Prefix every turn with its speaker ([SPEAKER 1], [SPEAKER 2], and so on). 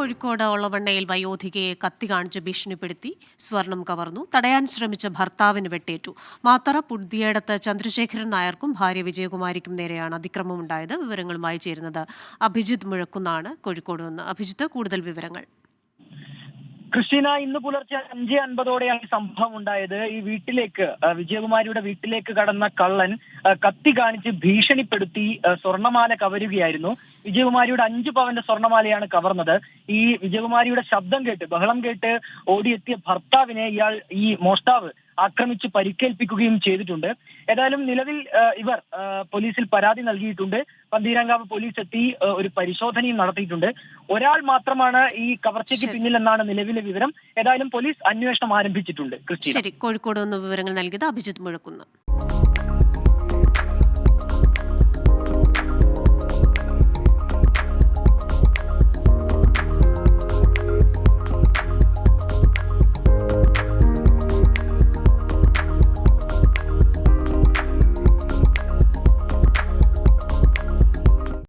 [SPEAKER 1] കോഴിക്കോട് ഒളവണ്ണയിൽ വയോധികയെ കത്തി കാണിച്ച് ഭീഷണിപ്പെടുത്തി സ്വർണം കവർന്നു. തടയാൻ ശ്രമിച്ച ഭർത്താവിന് വെട്ടേറ്റു. മാത്തറ പുതിയടത്ത് ചന്ദ്രശേഖരൻ നായർക്കും ഭാര്യ വിജയകുമാരിക്കും നേരെയാണ് അതിക്രമമുണ്ടായത്. വിവരങ്ങളുമായി ചേരുന്നത് അഭിജിത്ത് മുഴക്കുന്നാണ് കോഴിക്കോട് നിന്ന്. അഭിജിത്ത്, കൂടുതൽ വിവരങ്ങൾ.
[SPEAKER 2] ക്രിസ്റ്റീന, ഇന്ന് പുലർച്ചെ 5:50 സംഭവം ഉണ്ടായത്. ഈ വീട്ടിലേക്ക്, വിജയകുമാരിയുടെ വീട്ടിലേക്ക് കടന്ന കള്ളൻ കത്തി കാണിച്ച് ഭീഷണിപ്പെടുത്തി സ്വർണമാല കവരുകയായിരുന്നു. വിജയകുമാരിയുടെ 5 പവന്റെ സ്വർണമാലയാണ് കവർന്നത്. ഈ വിജയകുമാരിയുടെ ശബ്ദം കേട്ട്, ബഹളം കേട്ട് ഓടിയെത്തിയ ഭർത്താവിനെ ഈ മോഷ്ടാവ് ആക്രമിച്ച് പരിക്കേൽപ്പിക്കുകയും ചെയ്തിട്ടുണ്ട്. ഏതായാലും നിലവിൽ ഇവർ പോലീസിൽ പരാതി നൽകിയിട്ടുണ്ട്. പന്തീരാങ്കാവ് പോലീസ് എത്തി ഒരു പരിശോധനയും നടത്തിയിട്ടുണ്ട്. ഒരാൾ മാത്രമാണ് ഈ കവർച്ചയ്ക്ക് പിന്നിലെന്നാണ് നിലവിലെ വിവരം. ഏതായാലും പോലീസ് അന്വേഷണം ആരംഭിച്ചിട്ടുണ്ട്.
[SPEAKER 1] ശരി, കോഴിക്കോട് നിന്ന് വിവരങ്ങൾ നൽകിയത് അഭിജിത്ത് മുഴക്കുന്ന്.